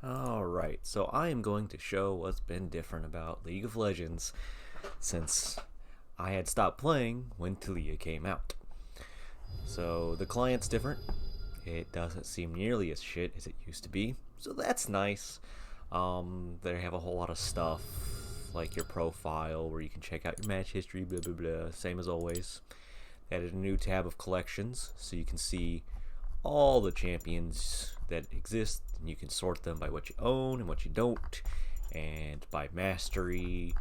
Alright, so I am going to show what's been different about League of Legends since I had stopped playing when Taliyah came out. So the client's different. It doesn't seem nearly as shit as it used to be, so that's nice. They have a whole lot of stuff, like your profile, where you can check out your match history, blah blah blah, same as always. They added a new tab of collections, so you can see all the champions that exist, and you can sort them by what you own and what you don't, and by mastery,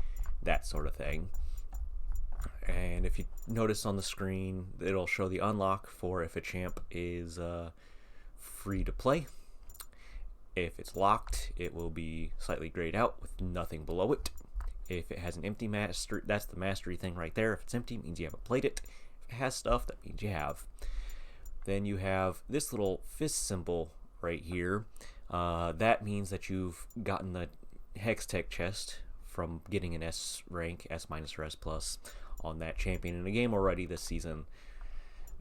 that sort of thing. And if you notice on the screen, it'll show the unlock for if a champ is free to play. If it's locked, it will be slightly grayed out with nothing below it. If it has an empty mastery, that's the mastery thing right there. If it's empty, it means you haven't played it. If it has stuff, that means you have. Then you have this little fist symbol right here. That means that you've gotten the Hextech chest from getting an S rank, S minus or S plus, on that champion in the game already this season.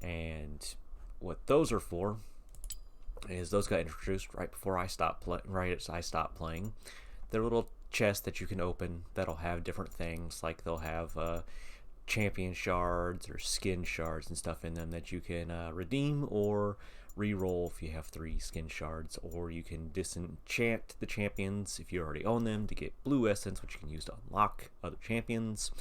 And what those are for is those got introduced right before I stopped playing. They're little chests that you can open that'll have different things, like they'll have champion shards or skin shards and stuff in them that you can redeem or re-roll if you have 3 skin shards, or you can disenchant the champions if you already own them to get blue essence, which you can use to unlock other champions.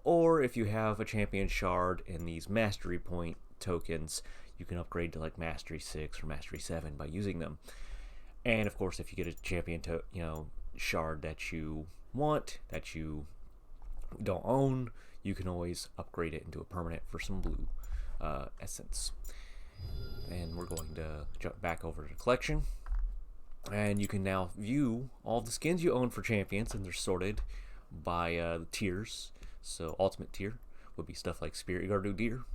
Or if you have a champion shard and these mastery point tokens, you can upgrade to like mastery 6 or mastery 7 by using them. And of course, if you get a champion shard that you want, that you don't own, you can always upgrade it into a permanent for some blue essence. And we're going to jump back over to the collection, and you can now view all the skins you own for champions, and they're sorted by the tiers. So ultimate tier would be stuff like Spirit Guardian Deer,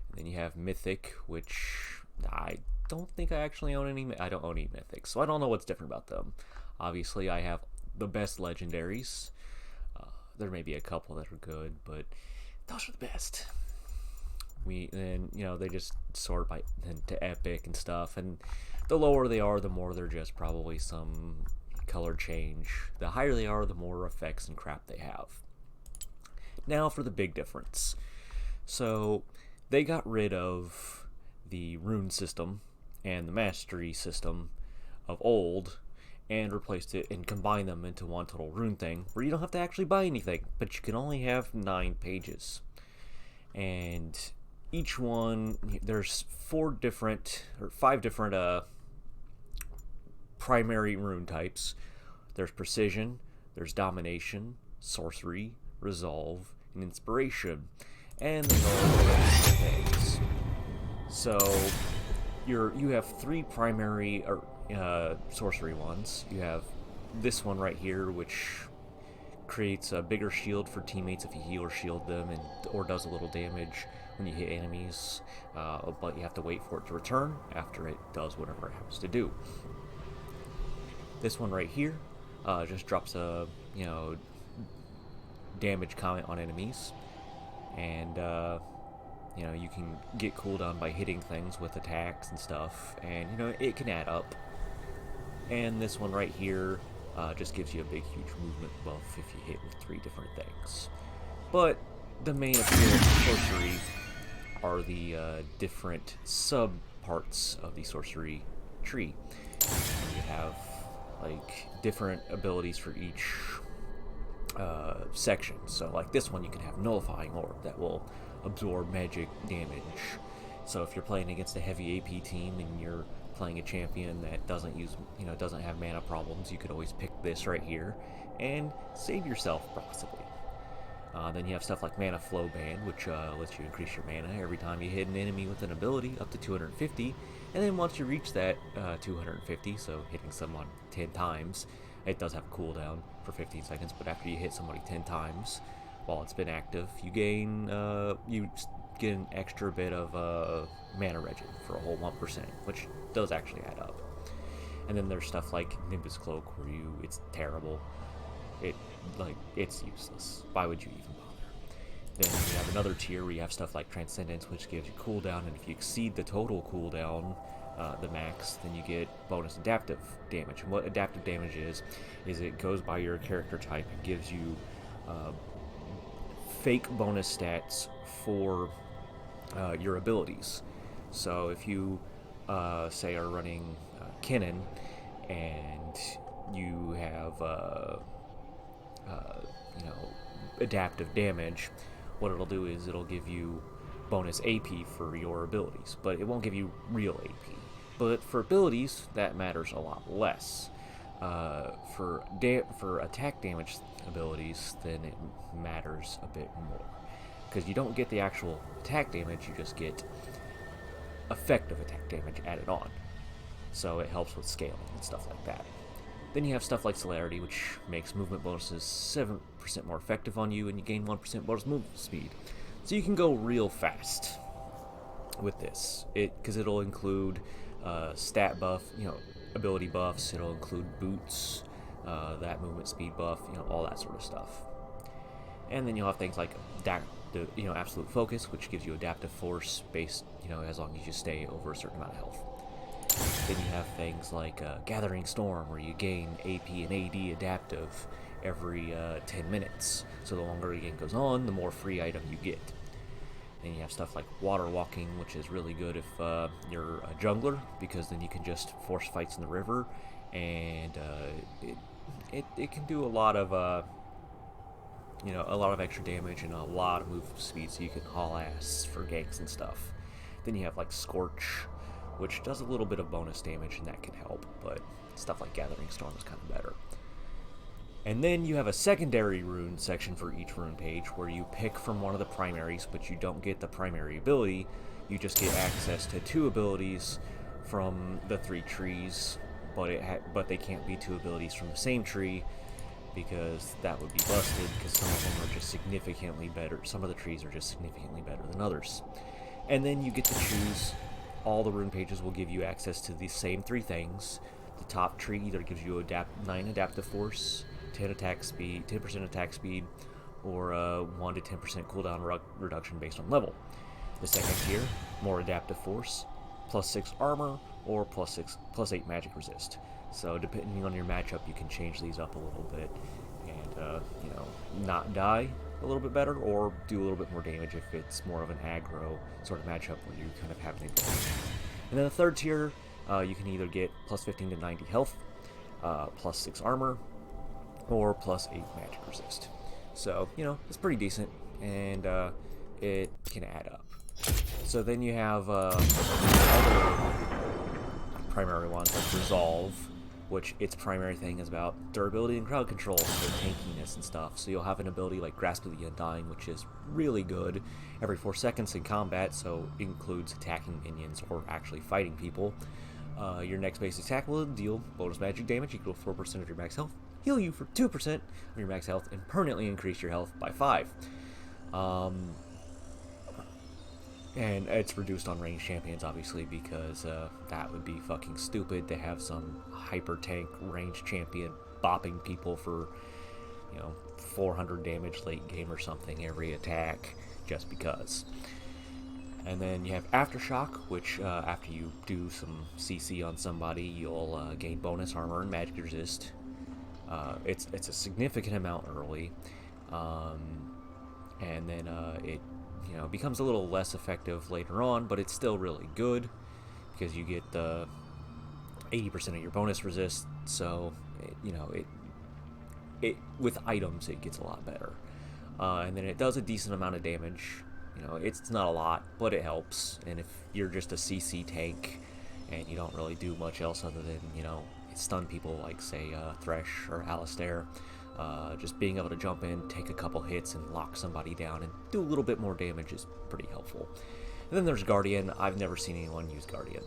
and then you have Mythic, which I don't think I actually own any. I don't own any Mythics, so I don't know what's different about them. Obviously, I have the best legendaries. There may be a couple that are good, but those are the best. They just sort by to epic and stuff, and the lower they are, the more they're just probably some color change. The higher they are, the more effects and crap they have. Now for the big difference. So they got rid of the rune system and the mastery system of old, and replaced it and combined them into one total rune thing where you don't have to actually buy anything, but you can only have 9 pages. And each one, there's 5 different primary rune types. There's precision, there's domination, sorcery, resolve, and inspiration. And there's all the rest things. So you have 3 primary sorcery ones. You have this one right here, which creates a bigger shield for teammates if you heal or shield them, or does a little damage when you hit enemies, but you have to wait for it to return after it does whatever it has to do. This one right here just drops a damage comment on enemies, and you can get cooldown by hitting things with attacks and stuff, and it can add up. And this one right here just gives you a big huge movement buff if you hit with 3 different things. But the main appeal of sorcery are the different sub parts of the sorcery tree. You have like different abilities for each section. So like this one, you can have nullifying orb that will absorb magic damage. So if you're playing against a heavy AP team and you're playing a champion that doesn't have mana problems, you could always pick this right here and save yourself possibly. Then you have stuff like Mana Flow Band, which lets you increase your mana every time you hit an enemy with an ability up to 250, and then once you reach that 250, so hitting someone 10 times, it does have a cooldown for 15 seconds, but after you hit somebody 10 times while it's been active, you get an extra bit of mana regen for a whole 1%, which does actually add up. And then there's stuff like Nimbus Cloak, where it's terrible. It's useless. Why would you even bother? Then you have another tier where you have stuff like Transcendence, which gives you cooldown, and if you exceed the total cooldown, the max, then you get bonus adaptive damage. And what adaptive damage is it goes by your character type and gives you fake bonus stats for your abilities. So if you say are running Kinnan and you have adaptive damage, what it'll do is it'll give you bonus AP for your abilities, but it won't give you real AP. But for abilities, that matters a lot less. For attack damage abilities, then it matters a bit more, because you don't get the actual attack damage, you just get effective attack damage added on. So it helps with scaling and stuff like that. Then you have stuff like Celerity, which makes movement bonuses 7% more effective on you, and you gain 1% bonus movement speed. So you can go real fast with this, because it'll include stat buff, ability buffs. It'll include boots, that movement speed buff, all that sort of stuff. And then you'll have things like absolute focus, which gives you adaptive force based, as long as you stay over a certain amount of health. Then you have things like Gathering Storm, where you gain AP and AD adaptive every 10 minutes. So the longer the game goes on, the more free item you get. Then you have stuff like Water Walking, which is really good if you're a jungler, because then you can just force fights in the river, and it can do a lot of extra damage and a lot of move speed, so you can haul ass for ganks and stuff. Then you have like Scorch, which does a little bit of bonus damage, and that can help, but stuff like Gathering Storm is kind of better. And then you have a secondary rune section for each rune page, where you pick from one of the primaries, but you don't get the primary ability. You just get access to 2 abilities from the 3 trees, but they can't be 2 abilities from the same tree, because that would be busted, because some of them are just significantly better. Some of the trees are just significantly better than others. And then you get to choose. All the rune pages will give you access to the same 3 things. The top tree either gives you 9 adaptive force, 10% attack speed, or 1 to 10% cooldown reduction based on level. The second tier, more adaptive force, plus 6 armor, or plus 8 magic resist. So depending on your matchup, you can change these up a little bit, and not die a little bit better, or do a little bit more damage if it's more of an aggro sort of matchup where you kind of have an advantage. And then the third tier, you can either get plus 15 to 90 health, plus 6 armor, or plus 8 magic resist. So, it's pretty decent, and it can add up. So then you have other primary ones like Resolve, which its primary thing is about durability and crowd control, so tankiness and stuff. So you'll have an ability like Grasp of the Undying, which is really good every 4 seconds in combat, so it includes attacking minions or actually fighting people. Your next base attack will deal bonus magic damage equal to 4% of your max health, heal you for 2% of your max health, and permanently increase your health by 5. And it's reduced on ranged champions, obviously, because that would be fucking stupid to have some hyper tank ranged champion bopping people for 400 damage late game or something every attack just because. And then you have Aftershock, which after you do some CC on somebody, you'll gain bonus armor and magic resist. It's a significant amount early, and then it becomes a little less effective later on, but it's still really good because you get the 80% of your bonus resist. So it with items it gets a lot better, and then it does a decent amount of damage. It's not a lot, but it helps. And if you're just a CC tank and you don't really do much else other than stun people like say Thresh or Alistair, just being able to jump in, take a couple hits, and lock somebody down and do a little bit more damage is pretty helpful. And then there's Guardian. I've never seen anyone use Guardian.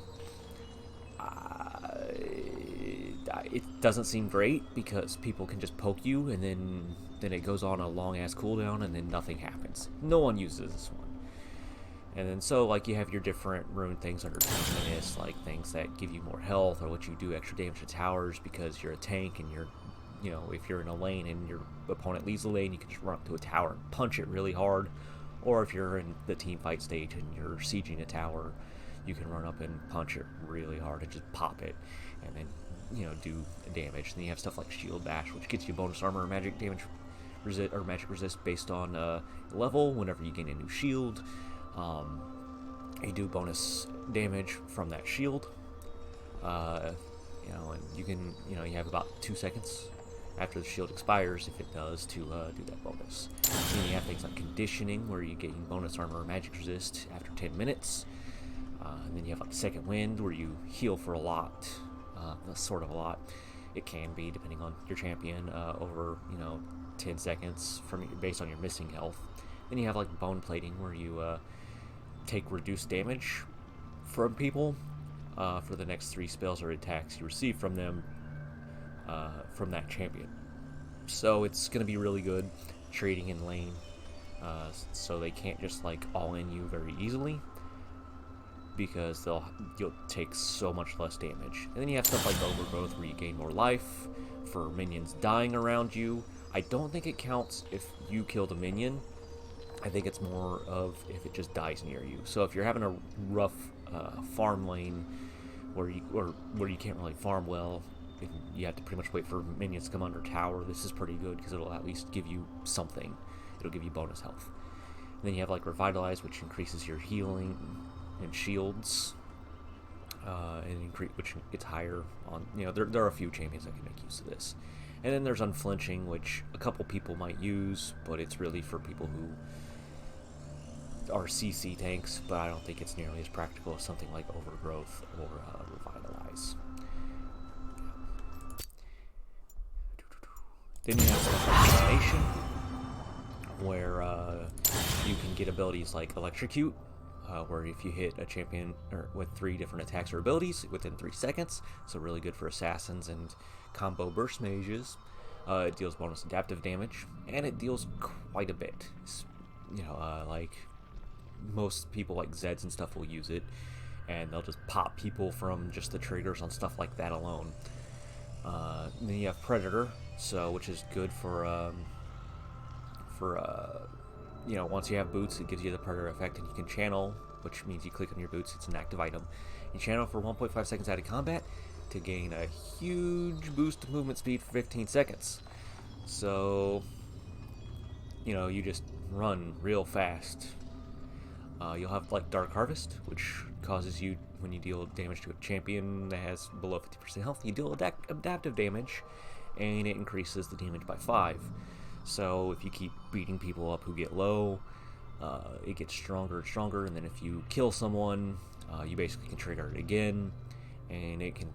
It doesn't seem great because people can just poke you, and then it goes on a long-ass cooldown, and then nothing happens. No one uses this one. And then so, you have your different rune things under tankiness, like things that give you more health, or let you do extra damage to towers because you're a tank, and you're if you're in a lane and your opponent leaves the lane, you can just run up to a tower and punch it really hard. Or if you're in the team fight stage and you're sieging a tower, you can run up and punch it really hard and just pop it, and then do damage. And then you have stuff like Shield Bash, which gets you bonus armor or magic damage magic resist based on level. Whenever you gain a new shield, you do bonus damage from that shield. And you can you have about 2 seconds after the shield expires, if it does, to do that bonus. And then you have things like conditioning, where you gain bonus armor or magic resist after 10 minutes. And then you have like second wind, where you heal for a lot, sort of a lot. It can be, depending on your champion, over 10 seconds based on your missing health. Then you have like bone plating, where you take reduced damage from people for the next 3 spells or attacks you receive from them from that champion. So it's going to be really good trading in lane, so they can't just like all in you very easily, because you'll take so much less damage. And then you have stuff like Overgrowth, where you gain more life for minions dying around you. I don't think it counts if you killed a minion. I think it's more of if it just dies near you. So if you're having a rough farm lane where you can't really farm well, you have to pretty much wait for minions to come under tower, this is pretty good, because it'll at least give you something. It'll give you bonus health. And then you have like Revitalize, which increases your healing and shields, which gets higher on, there are a few champions that can make use of this. And then there's Unflinching, which a couple people might use, but it's really for people who are CC tanks, but I don't think it's nearly as practical as something like Overgrowth or Revitalize. Then you have stuff like Detonation, where you can get abilities like Electrocute, where if you hit a champion with 3 different attacks or abilities within 3 seconds, so really good for assassins and combo burst mages. It deals bonus adaptive damage, and it deals quite a bit. Like most people like Zeds and stuff will use it, and they'll just pop people from just the triggers on stuff like that alone. Then you have Predator, which is good for once you have boots, it gives you the Predator effect, and you can channel, which means you click on your boots, it's an active item. You channel for 1.5 seconds out of combat to gain a huge boost to movement speed for 15 seconds. So, you just run real fast. You'll have like Dark Harvest, which causes you, when you deal damage to a champion that has below 50% health, you deal adaptive damage, and it increases the damage by 5. So if you keep beating people up who get low, it gets stronger and stronger, and then if you kill someone, you basically can trigger it again, and it can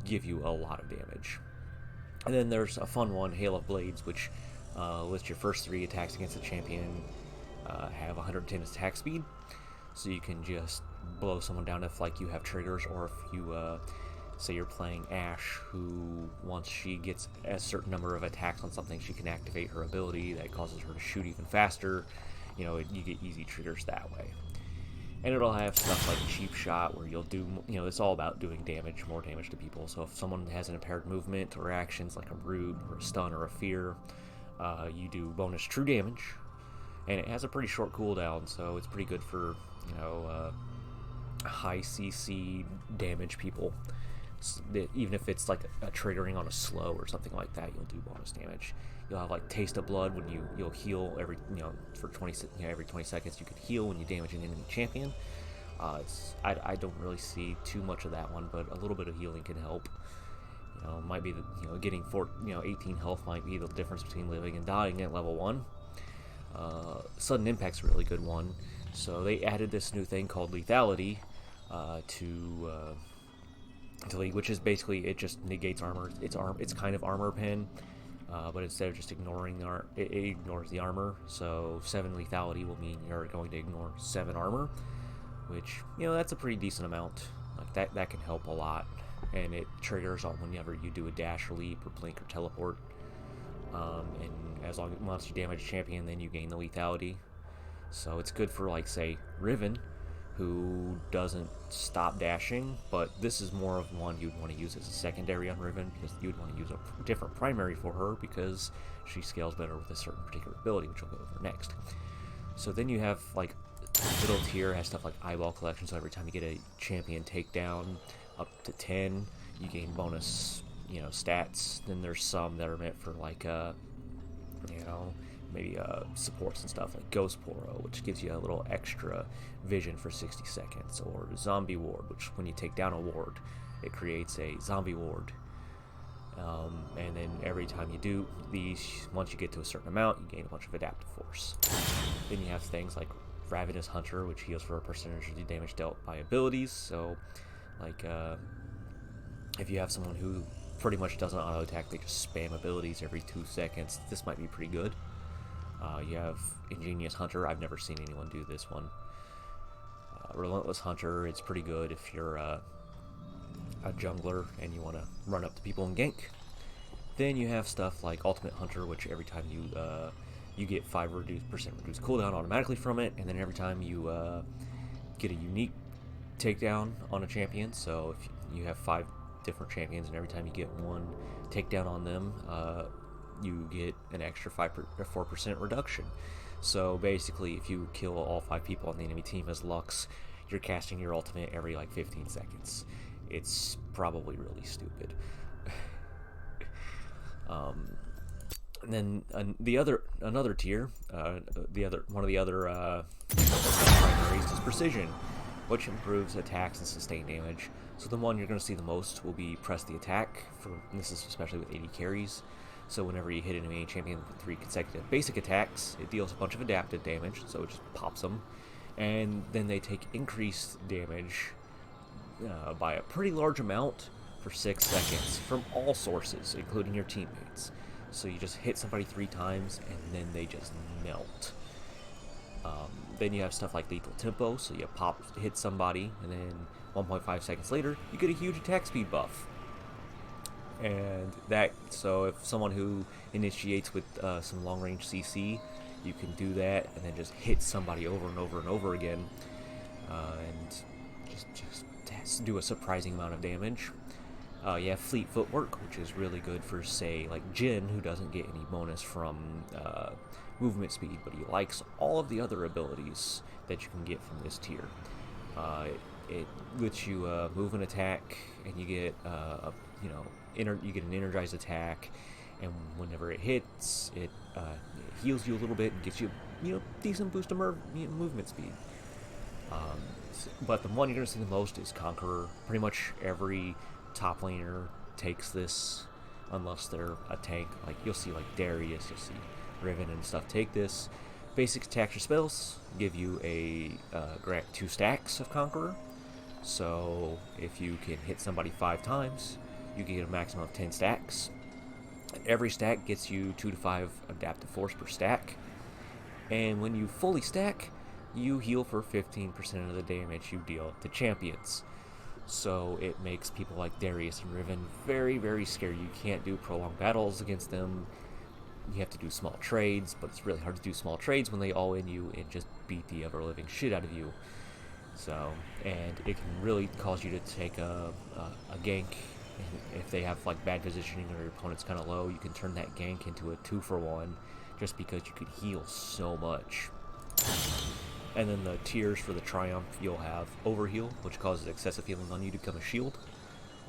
give you a lot of damage. And then there's a fun one, Hail of Blades, which lists your first 3 attacks against the champion have 110 attack speed, so you can just blow someone down if like you have triggers, or if you say you're playing Ashe, who once she gets a certain number of attacks on something, she can activate her ability that causes her to shoot even faster. You get easy triggers that way. And it'll have stuff like Cheap Shot, where you'll do, it's all about doing more damage to people. So if someone has an impaired movement or actions like a Root or a Stun or a Fear, you do bonus true damage, and it has a pretty short cooldown, so it's pretty good for high CC damage people. Even if it's like a triggering on a slow or something like that, you'll do bonus damage. You'll have like Taste of Blood, when you'll heal every for 20 every 20 seconds. You can heal when you damage an enemy champion. I don't really see too much of that one, but a little bit of healing can help. Might be getting 18 health might be the difference between living and dying at level 1. Sudden Impact's a really good one. So they added this new thing called lethality to League, which is basically, it just negates armor. It's kind of armor pen, but instead of just ignoring it ignores the armor. So 7 lethality will mean you're going to ignore 7 armor, which that's a pretty decent amount. Like that can help a lot, and it triggers on whenever you do a dash or leap or blink or teleport. And once you damage a champion, then you gain the lethality. So it's good for, like, say, Riven, who doesn't stop dashing, but this is more of one you'd want to use as a secondary on Riven, because you'd want to use a different primary for her, because she scales better with a certain particular ability, which we'll go over next. So then you have, like, Middle tier has stuff like eyeball collection, so every time you get a champion takedown up to 10, you gain bonus, stats. Then there's some that are meant for like, maybe supports and stuff like Ghost Poro, which gives you a little extra vision for 60 seconds, or Zombie Ward, which when you take down a ward, it creates a zombie ward. And then every time you do these, once you get to a certain amount, you gain a bunch of adaptive force. Then you have things like Ravenous Hunter, which heals for a percentage of the damage dealt by abilities. So, like, if you have someone who pretty much doesn't auto attack, they just spam abilities every 2 seconds, this might be pretty good. You have Ingenious Hunter. I've never seen anyone do this one. Relentless Hunter, it's pretty good if you're a jungler and you want to run up to people and gank. Then you have stuff like Ultimate Hunter, which every time you get 5% reduced cooldown automatically from it, and then every time you get a unique takedown on a champion, so if you have 5 different champions and every time you get one takedown on them, you get an extra 4% reduction. So basically, if you kill all 5 people on the enemy team as Lux, you're casting your ultimate every like 15 seconds. It's probably really stupid. And then another tier, one of the other primaries is Precision, which improves attacks and sustain damage. So the one you're going to see the most will be Press the Attack, and this is especially with AD carries. So whenever you hit an enemy champion with 3 consecutive basic attacks, it deals a bunch of adaptive damage, so it just pops them. And then they take increased damage by a pretty large amount for 6 seconds from all sources, including your teammates. So you just hit somebody 3 times, and then they just melt. Then you have stuff like Lethal Tempo, so you hit somebody, and then 1.5 seconds later, you get a huge attack speed buff. And so if someone who initiates with some long-range CC, you can do that, and then just hit somebody over and over and over again, and just do a surprising amount of damage. You have Fleet Footwork, which is really good for, say, like Jin, who doesn't get any bonus from movement speed, but he likes all of the other abilities that you can get from this tier. It lets you move and attack, and you get you get an energized attack, and whenever it hits, it heals you a little bit and gives you decent boost of movement speed. But the one you're going to see the most is Conqueror. Pretty much every top laner takes this, unless they're a tank. Like you'll see like Darius, you'll see Riven and stuff take this. Basic attacks or spells give you a grant 2 stacks of Conqueror. So if you can hit somebody 5 times, you can get a maximum of 10 stacks. Every stack gets you 2 to 5 adaptive force per stack. And when you fully stack, you heal for 15% of the damage you deal to champions. So it makes people like Darius and Riven very, very scary. You can't do prolonged battles against them. You have to do small trades, but it's really hard to do small trades when they all in you and just beat the ever-living shit out of you. So, and it can really cause you to take a gank. And if they have like bad positioning or your opponent's kind of low, you can turn that gank into a 2-for-1 just because you can heal so much. And then the tiers for the Triumph, you'll have Overheal, which causes excessive healing on you to become a shield,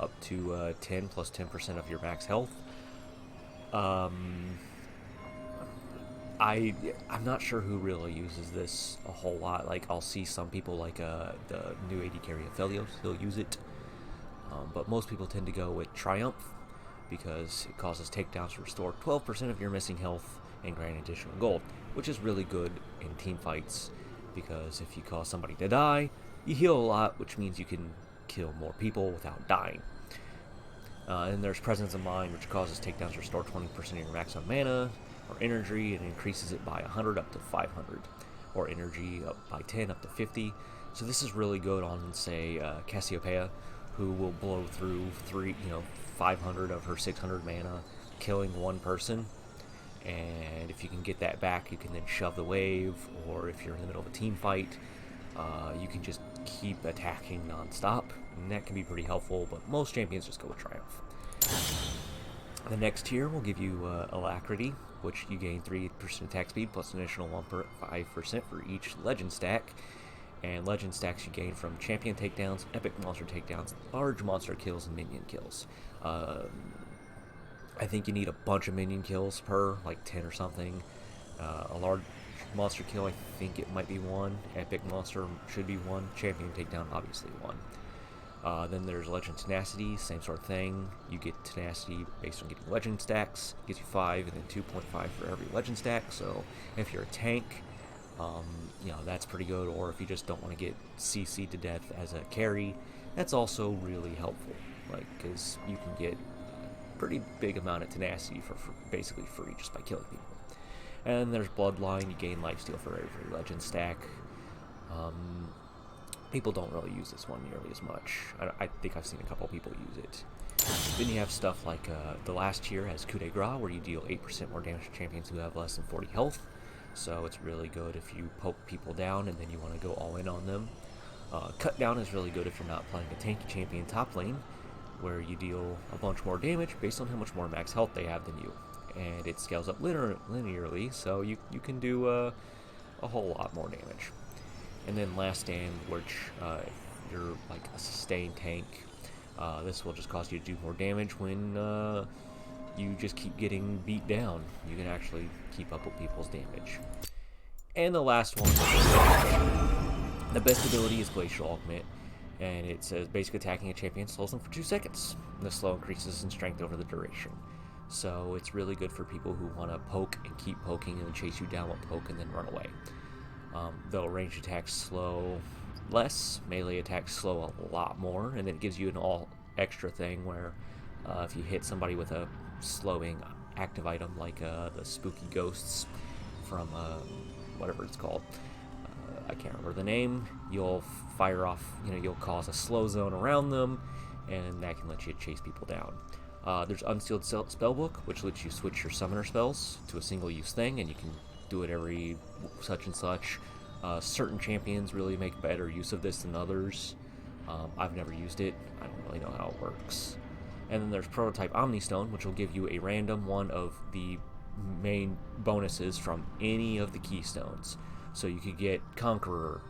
up to 10 plus 10% of your max health. I'm not sure who really uses this a whole lot. Like, I'll see some people like the new AD carry Aphelios, he'll use it. But most people tend to go with Triumph because it causes takedowns to restore 12% of your missing health and grant additional gold, which is really good in team fights because if you cause somebody to die, you heal a lot, which means you can kill more people without dying. And there's Presence of Mind, which causes takedowns to restore 20% of your maximum mana or energy and increases it by 100 up to 500, or energy up by 10 up to 50. So this is really good on, say, Cassiopeia, who will blow through 500 of her 600 mana, killing one person. And if you can get that back, you can then shove the wave, or if you're in the middle of a team fight, you can just keep attacking non-stop, and that can be pretty helpful, but most champions just go with Triumph. The next tier will give you Alacrity, which you gain 3% attack speed plus an additional 1.5% for each legend stack. And legend stacks you gain from champion takedowns, epic monster takedowns, large monster kills, and minion kills. I think you need a bunch of minion kills per, like 10 or something. A large monster kill, I think it might be 1. Epic monster should be 1. Champion takedown, obviously 1. Then there's Legend Tenacity, same sort of thing. You get Tenacity based on getting Legend stacks. It gives you 5 and then 2.5 for every Legend stack. So if you're a tank, that's pretty good. Or if you just don't want to get CC'd to death as a carry, that's also really helpful. Because you can get a pretty big amount of Tenacity for basically free just by killing people. And there's Bloodline, you gain lifesteal for every Legend stack. People don't really use this one nearly as much. I think I've seen a couple people use it. Then you have stuff like the last tier has Coup de Grace, where you deal 8% more damage to champions who have less than 40 health. So it's really good if you poke people down and then you want to go all in on them. Cut Down is really good if you're not playing a tanky champion top lane, where you deal a bunch more damage based on how much more max health they have than you. And it scales up linearly, so you can do a whole lot more damage. And then Last Stand, which if you're like a sustained tank, this will just cause you to do more damage when you just keep getting beat down. You can actually keep up with people's damage. And the last one, the best ability is Glacial Augment, and it says basic attacking a champion slows them for 2 seconds. And the slow increases in strength over the duration. So it's really good for people who want to poke and keep poking and then chase you down with poke and then run away. Though range attacks slow less, melee attacks slow a lot more, and then it gives you an all extra thing where if you hit somebody with a slowing active item like the spooky ghosts from whatever it's called, I can't remember the name, you'll fire off, you'll cause a slow zone around them, and that can let you chase people down. There's Unsealed Spellbook, which lets you switch your summoner spells to a single use thing, and you can do it every such and such. Certain champions really make better use of this than others. I've never used it. I don't really know how it works. And then there's Prototype Omnistone, which will give you a random one of the main bonuses from any of the keystones. So you could get Conqueror,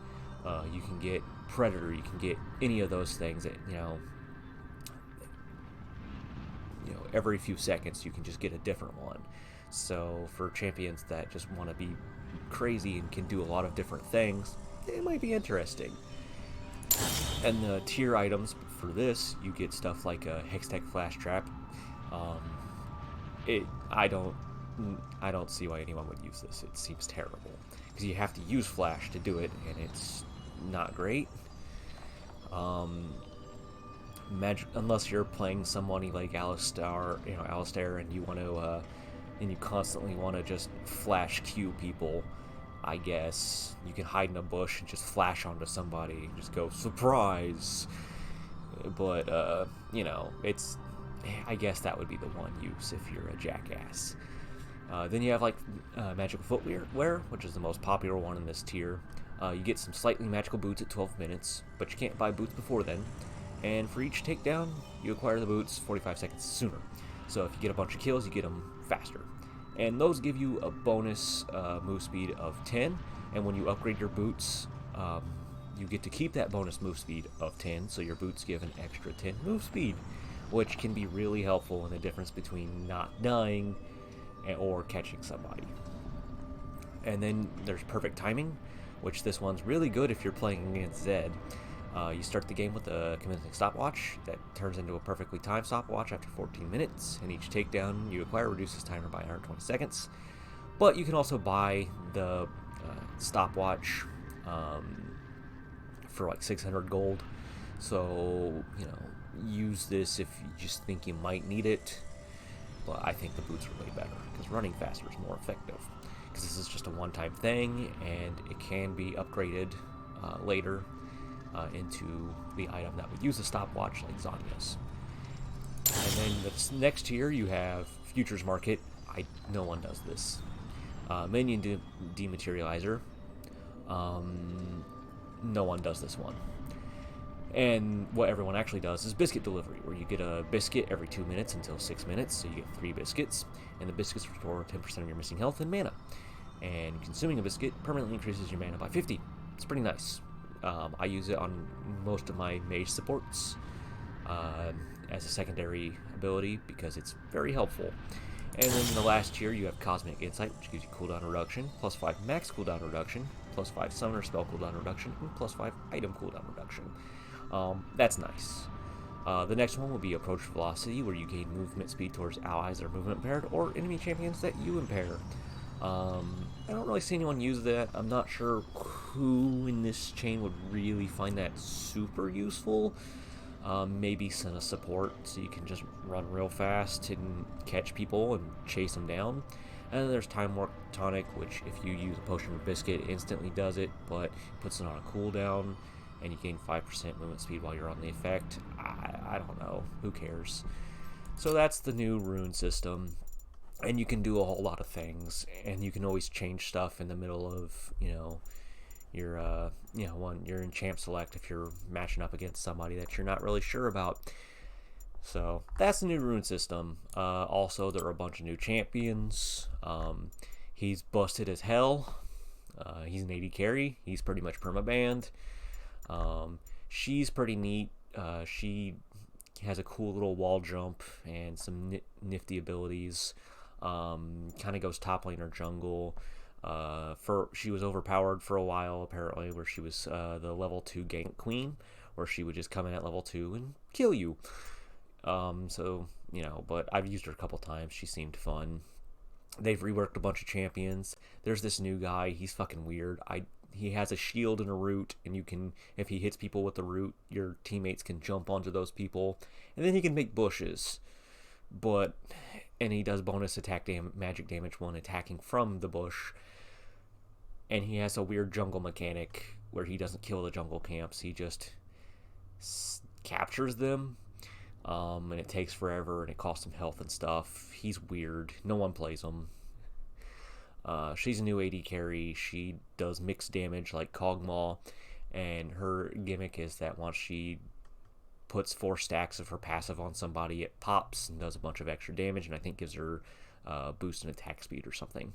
you can get Predator, you can get any of those things that, every few seconds you can just get a different one. So for champions that just want to be crazy and can do a lot of different things, it might be interesting. And the tier items for this, you get stuff like a Hextech Flash Trap. I don't see why anyone would use this. It seems terrible because you have to use Flash to do it, and it's not great. Unless you're playing somebody like Alistair, and you want to, and you constantly want to just flash Q people, I guess you can hide in a bush and just flash onto somebody and just go surprise. But it's, I guess that would be the one use if you're a jackass. Then you have like magical footwear, which is the most popular one in this tier. You get some slightly magical boots at 12 minutes, but you can't buy boots before then. And for each takedown, you acquire the boots 45 seconds sooner. So if you get a bunch of kills, you get them faster. And those give you a bonus move speed of 10. And when you upgrade your boots, you get to keep that bonus move speed of 10. So your boots give an extra 10 move speed, which can be really helpful in the difference between not dying or catching somebody. And then there's Perfect Timing, which this one's really good if you're playing against Zed. You start the game with a commencing stopwatch that turns into a perfectly timed stopwatch after 14 minutes, and each takedown you acquire reduces timer by 120 seconds. But you can also buy the stopwatch for like 600 gold. So, use this if you just think you might need it. But I think the boots are way better because running faster is more effective. Because this is just a one-time thing, and it can be upgraded later into the item that would use a stopwatch, like Zanya's. And then the next tier you have Futures Market. No one does this. Minion Dematerializer. No one does this one. And what everyone actually does is biscuit delivery, where you get a biscuit every 2 minutes until 6 minutes, so you get 3 biscuits, and the biscuits restore 10% of your missing health and mana. And consuming a biscuit permanently increases your mana by 50. It's pretty nice. I use it on most of my mage supports as a secondary ability because it's very helpful. And then in the last tier, you have Cosmic Insight, which gives you cooldown reduction, plus 5 max cooldown reduction, plus 5 summoner spell cooldown reduction, and plus 5 item cooldown reduction. That's nice. The next one will be Approach Velocity, where you gain movement speed towards allies that are movement impaired or enemy champions that you impair. I don't really see anyone use that. I'm not sure who in this chain would really find that super useful. Maybe send a support so you can just run real fast and catch people and chase them down. And then there's Time Warp Tonic, which if you use a potion of biscuit, it instantly does it, but puts it on a cooldown, and you gain 5% movement speed while you're on the effect. I don't know. Who cares? So that's the new rune system. And you can do a whole lot of things, and you can always change stuff in the middle of, your your enchant select if you're matching up against somebody that you're not really sure about. So that's the new rune system. Also, there are a bunch of new champions. He's busted as hell. He's an AD carry. He's pretty much permabanned. She's pretty neat. She has a cool little wall jump and some nifty abilities. Kind of goes top lane or jungle. She was overpowered for a while apparently, where she was the level 2 gank queen, where she would just come in at level 2 and kill you. But I've used her a couple times. She seemed fun. They've reworked a bunch of champions. There's this new guy. He's fucking weird. He has a shield and a root, and you can, if he hits people with the root, your teammates can jump onto those people, and then he can make bushes. And he does bonus magic damage when attacking from the bush. And he has a weird jungle mechanic where he doesn't kill the jungle camps. He just captures them. And it takes forever, and it costs him health and stuff. He's weird. No one plays him. She's a new AD carry. She does mixed damage like Kog'Maw. And her gimmick is that once she puts 4 stacks of her passive on somebody, it pops and does a bunch of extra damage, and I think gives her boost in attack speed or something.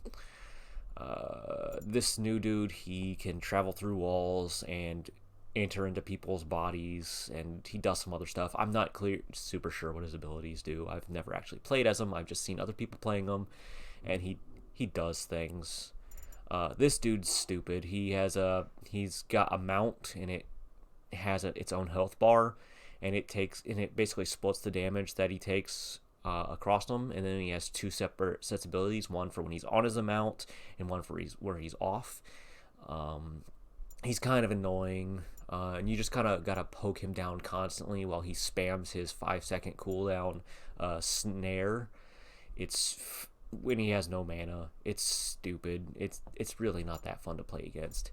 This new dude, he can travel through walls and enter into people's bodies, and he does some other stuff. I'm not super sure what his abilities do. I've never actually played as him. I've just seen other people playing him, and he does things. This dude's stupid. He's got a mount, and it has its own health bar, and it basically splits the damage that he takes across them, and then he has 2 separate sets of abilities, one for when he's on his mount and one for where he's off. He's kind of annoying, and you just kind of gotta poke him down constantly while he spams his 5-second cooldown snare. It's when he has no mana. It's stupid. It's really not that fun to play against.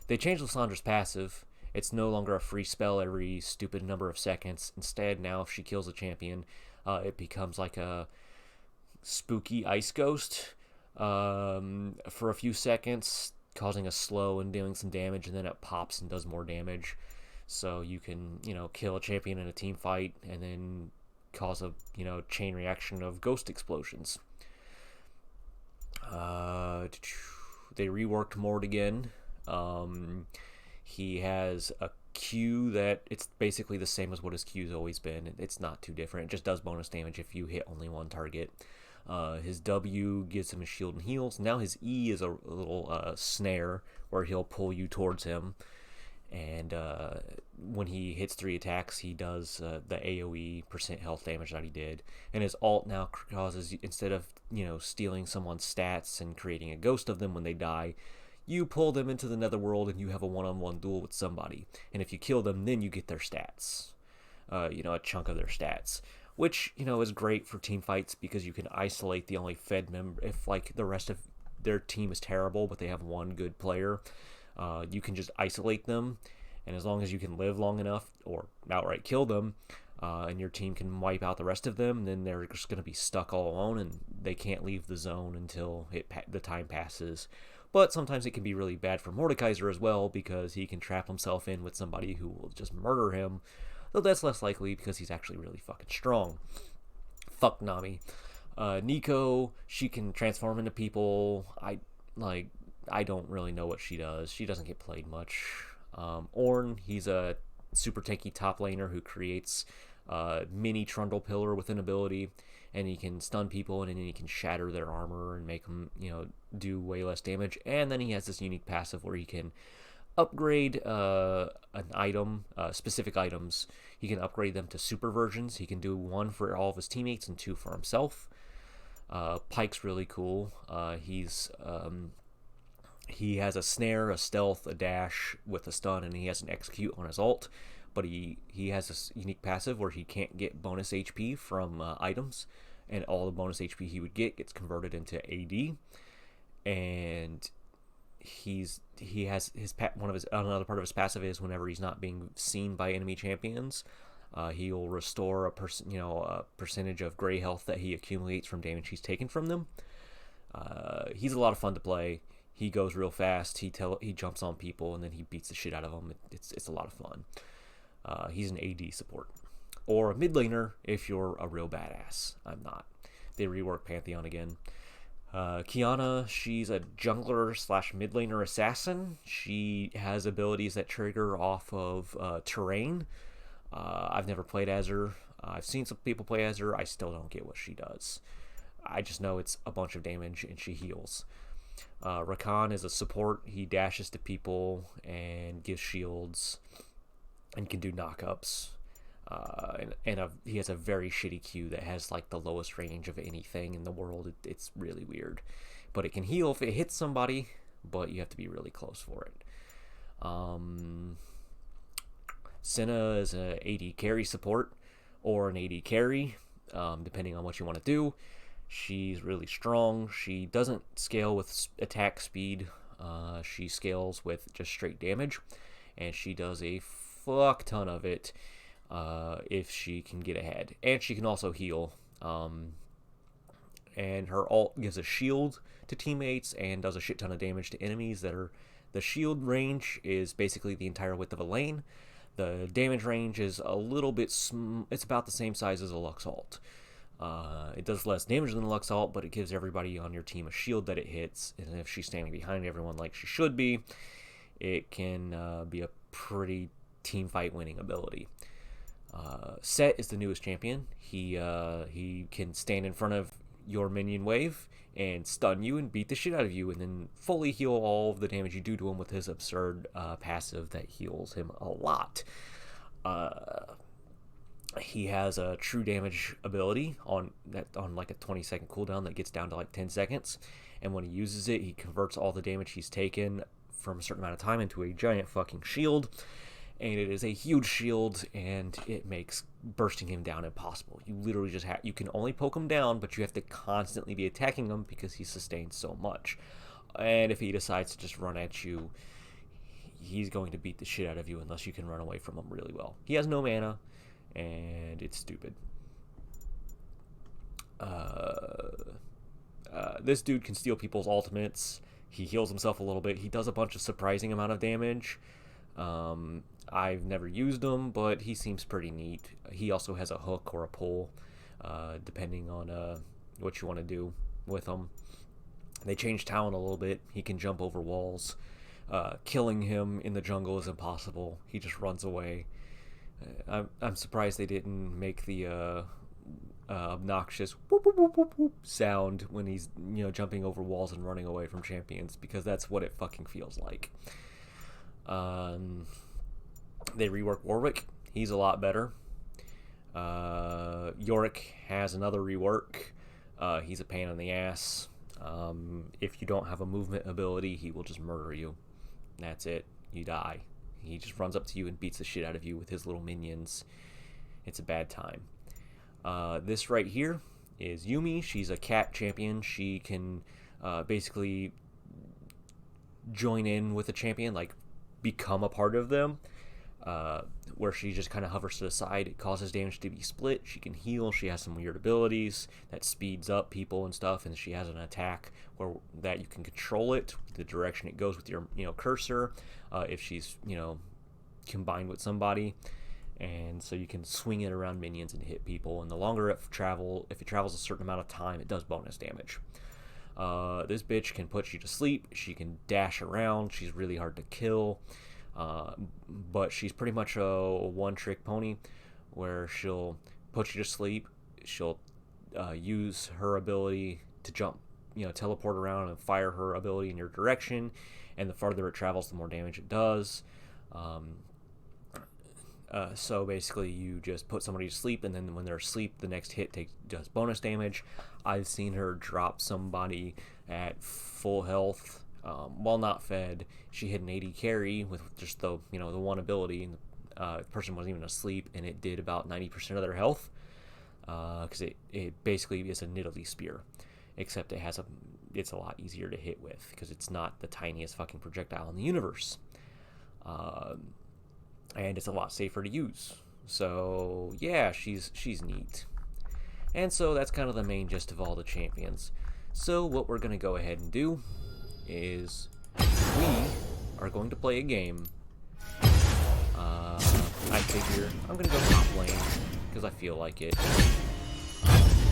They changed Lissandra's passive. It's no longer a free spell every stupid number of seconds. Instead, now if she kills a champion, it becomes like a spooky ice ghost for a few seconds, causing a slow and dealing some damage, and then it pops and does more damage. So you can, kill a champion in a team fight and then cause a, chain reaction of ghost explosions. They reworked Mord again. He has a Q that it's basically the same as what his Q's always been. It's not too different. It just does bonus damage if you hit only one target. His W gives him a shield and heals. Now his E is a little snare where he'll pull you towards him. And when he hits 3 attacks, he does the AoE % health damage that he did. And his alt now causes, instead of stealing someone's stats and creating a ghost of them when they die, you pull them into the netherworld and you have a one-on-one duel with somebody. And if you kill them, then you get their stats. A chunk of their stats. Which, is great for team fights because you can isolate the only fed member. If, the rest of their team is terrible, but they have one good player, you can just isolate them. And as long as you can live long enough or outright kill them, and your team can wipe out the rest of them, then they're just going to be stuck all alone and they can't leave the zone until the time passes. But sometimes it can be really bad for Mordekaiser as well, because he can trap himself in with somebody who will just murder him. Though that's less likely because he's actually really fucking strong. Fuck Nami. Nico, she can transform into people. I don't really know what she does. She doesn't get played much. Ornn, he's a super tanky top laner who creates mini Trundle Pillar with an ability, and he can stun people, and then he can shatter their armor and make them, do way less damage. And then he has this unique passive where he can upgrade an item, specific items. He can upgrade them to super versions. He can do 1 for all of his teammates and 2 for himself. Pyke's really cool. He has a snare, a stealth, a dash with a stun, and he has an execute on his ult. But he has this unique passive where he can't get bonus HP from items, and all the bonus HP he would get gets converted into AD. And another part of his passive is whenever he's not being seen by enemy champions, he'll restore a percentage of gray health that he accumulates from damage he's taken from them. He's a lot of fun to play. He goes real fast. He jumps on people and then he beats the shit out of them. It's a lot of fun. He's an AD support or a mid laner if you're a real badass. I'm not. They rework Pantheon again. Kiana, she's a jungler / mid laner assassin. She has abilities that trigger off of terrain. I've never played as her. I've seen some people play as her. I still don't get what she does. I just know it's a bunch of damage and she heals. Rakan is a support. He dashes to people and gives shields and can do knockups. He has a very shitty Q that has like the lowest range of anything in the world. It's really weird, but it can heal if it hits somebody, but you have to be really close for it. Senna is an AD carry support or an AD carry, depending on what you want to do. She's really strong. She doesn't scale with attack speed. She scales with just straight damage, and she does a fuck ton of it if she can get ahead. And she can also heal. And her ult gives a shield to teammates and does a shit ton of damage to enemies that are... The shield range is basically the entire width of a lane. The damage range is a little bit... It's about the same size as a Lux ult. It does less damage than the Lux ult, but it gives everybody on your team a shield that it hits. And if she's standing behind everyone like she should be, it can be a pretty team fight winning ability. Set is the newest champion. He can stand in front of your minion wave and stun you and beat the shit out of you, and then fully heal all of the damage you do to him with his absurd passive that heals him a lot. He has a true damage ability on like a 20-second cooldown that gets down to like 10 seconds, and when he uses it, he converts all the damage he's taken from a certain amount of time into a giant fucking shield. And it is a huge shield, and it makes bursting him down impossible. You literally just you can only poke him down, but you have to constantly be attacking him because he sustains so much. And if he decides to just run at you, he's going to beat the shit out of you unless you can run away from him really well. He has no mana, and it's stupid. This dude can steal people's ultimates. He heals himself a little bit. He does a bunch of surprising amount of damage. I've never used him, but he seems pretty neat. He also has a hook or a pull, depending on what you want to do with him. They changed talent a little bit. He can jump over walls. Killing him in the jungle is impossible. He just runs away. I'm surprised they didn't make the obnoxious whoop, whoop, whoop, whoop, whoop sound when he's jumping over walls and running away from champions, because that's what it fucking feels like. They rework Warwick. He's a lot better. Yorick has another rework. He's a pain in the ass. If you don't have a movement ability, he will just murder you. That's it. You die. He just runs up to you and beats the shit out of you with his little minions. It's a bad time. This right here is Yumi. She's a cat champion. She can basically join in with a champion, like become a part of them. where she just kind of hovers to the side. It causes damage to be split. She can heal. She has some weird abilities that speeds up people and stuff, and she has an attack where that you can control it, the direction it goes with your cursor, if she's combined with somebody. And so you can swing it around minions and hit people, and the longer if it travels a certain amount of time, it does bonus damage. This bitch can put you to sleep. She can dash around. She's really hard to kill, but she's pretty much a one-trick pony, where she'll put you to sleep. She'll use her ability to jump, teleport around and fire her ability in your direction, and the farther it travels, the more damage it does. So basically, you just put somebody to sleep, and then when they're asleep, the next hit does bonus damage. I've seen her drop somebody at full health while not fed. She hit an 80 carry with just the one ability, and the person wasn't even asleep, and it did about 90% of their health, because it basically is a Nidalee spear, except it's a lot easier to hit with because it's not the tiniest fucking projectile in the universe. And it's a lot safer to use. So yeah, she's neat. And so that's kind of the main gist of all the champions. So what we're going to go ahead and do is we are going to play a game. I figure I'm going to go top lane because I feel like it.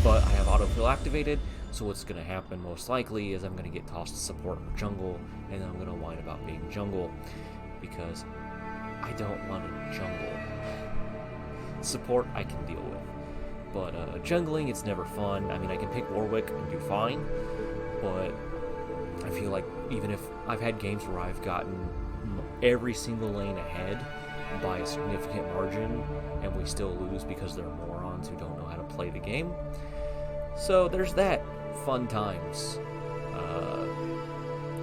But I have autofill activated, so what's going to happen most likely is I'm going to get tossed to support or jungle, and then I'm going to whine about being jungle because I don't want to jungle. Support I can deal with, but jungling, it's never fun. I mean, I can pick Warwick and do fine, but I feel like even if I've had games where I've gotten every single lane ahead by a significant margin, and we still lose because they're morons who don't know how to play the game. So there's that. Fun times.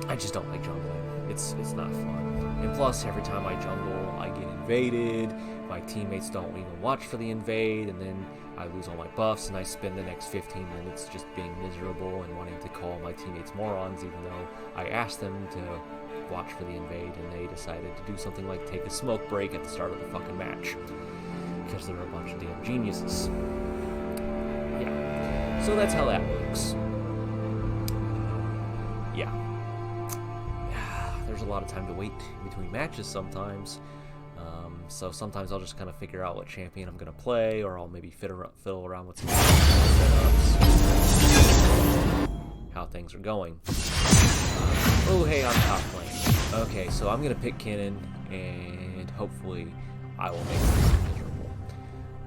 I just don't like jungling. It's not fun. And plus, every time I jungle, I get invaded. My teammates don't even watch for the invade, and then I lose all my buffs, and I spend the next 15 minutes just being miserable and wanting to call my teammates morons, even though I asked them to watch for the invade, and they decided to do something like take a smoke break at the start of the fucking match. Because they're a bunch of damn geniuses. Yeah. So that's how that works. Yeah. There's a lot of time to wait between matches sometimes. So sometimes I'll just kind of figure out what champion I'm going to play, or I'll maybe fiddle around with some setups, how things are going. Oh, hey, I'm top lane. Okay, so I'm going to pick Kennen, and hopefully I will make it miserable.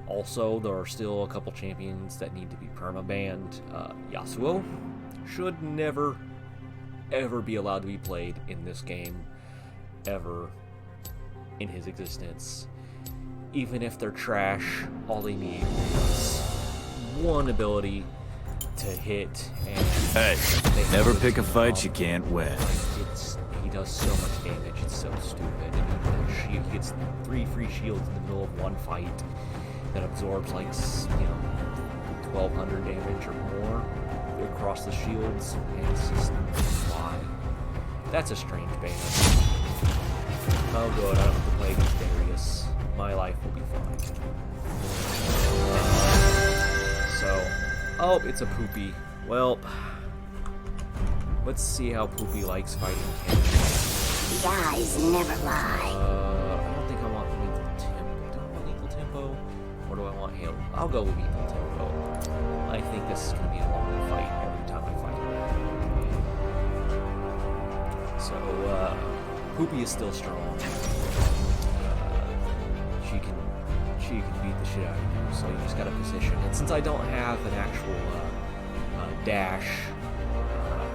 Also, there are still a couple champions that need to be perma-banned. Yasuo should never, ever be allowed to be played in this game, ever in his existence. Even if they're trash, all they need is one ability to hit, and hey, never pick a fight you can't win. He does so much damage, it's so stupid. And he gets 3 free shields in the middle of one fight that absorbs like 1200 damage or more across the shields, and it's just why. That's a strange ban. Oh good, I don't have to play against Darius. My life will be fine. So, oh, it's a Poopy. Well, let's see how Poopy likes fighting Ken. The eyes never lie. I don't think I want lethal tempo. Do I want lethal tempo? Or do I want hail? I'll go with lethal tempo. I think this is going to be a long fight every time I fight. So, Poopy is still strong. She can beat the shit out of you, so you just gotta position. And since I don't have an actual dash,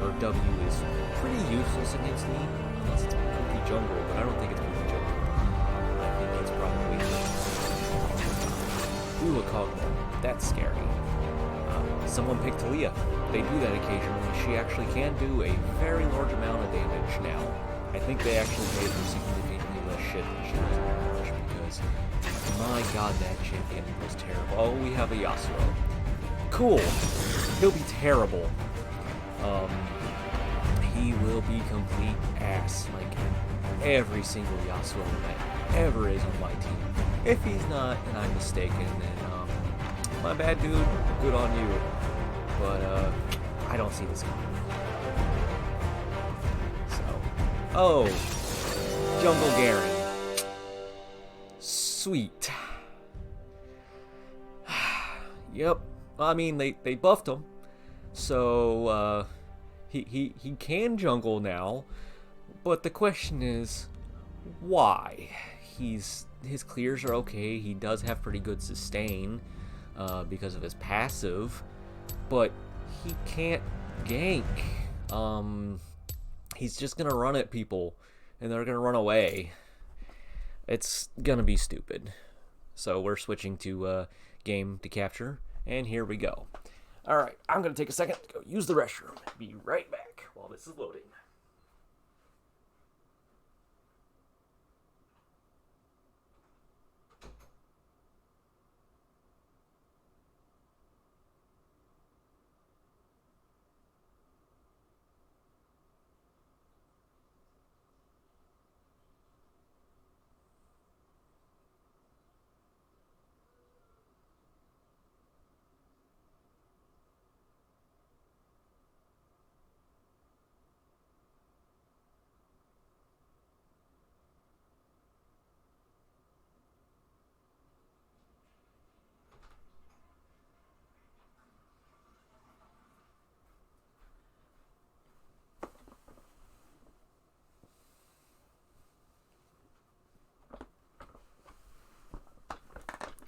her W is pretty useless against me, unless it's Poopy jungle, but I don't think it's Poopy jungle. I think it's probably Ooh, a Cogmo. That's scary. Someone picked Taliyah. They do that occasionally. She actually can do a very large amount of damage now. I think they actually made her significantly less shit than she was in March, because my god, that champion was terrible. Oh, we have a Yasuo. Cool. He'll be terrible. He will be complete ass, like every single Yasuo that ever is on my team. If he's not, and I'm mistaken, then my bad, dude. Good on you. But I don't see this coming. So, oh, Jungle Garen. Sweet. Yep. I mean, they buffed him, so he can jungle now. But the question is, why? His clears are okay. He does have pretty good sustain because of his passive, but he can't gank. He's just gonna run at people, and they're gonna run away. It's gonna be stupid. So we're switching to game to capture, and here we go. All right, I'm gonna take a second to go use the restroom. Be right back while this is loading.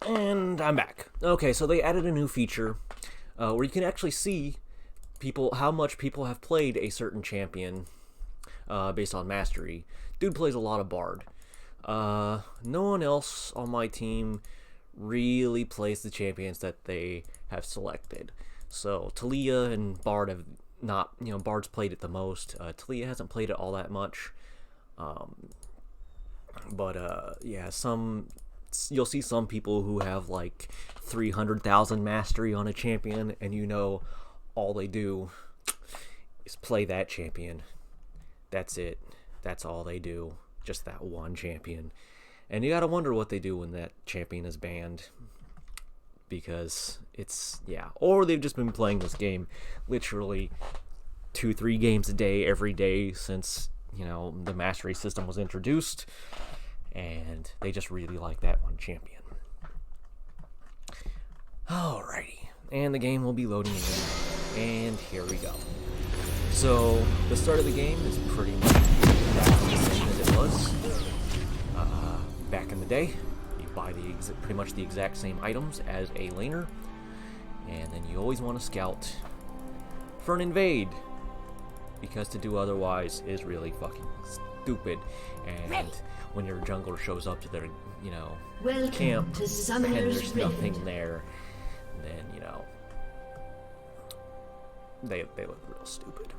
And I'm back. Okay, so they added a new feature where you can actually see how much people have played a certain champion based on mastery. Dude plays a lot of Bard. No one else on my team really plays the champions that they have selected. So Taliyah and Bard have not, Bard's played it the most. Taliyah hasn't played it all that much. Yeah, you'll see some people who have like 300,000 mastery on a champion, and all they do is play that champion. That's it. That's all they do. Just that one champion. And you gotta wonder what they do when that champion is banned. Because or they've just been playing this game literally 2-3 games a day every day since, the mastery system was introduced. And they just really like that one champion. Alrighty. And the game will be loading again. And here we go. So, the start of the game is pretty much the same as it was back in the day. You buy pretty much the exact same items as a laner. And then you always want to scout for an invade. Because to do otherwise is really fucking stupid. And when your jungler shows up to their, camp, and there's nothing there, then, they look real stupid.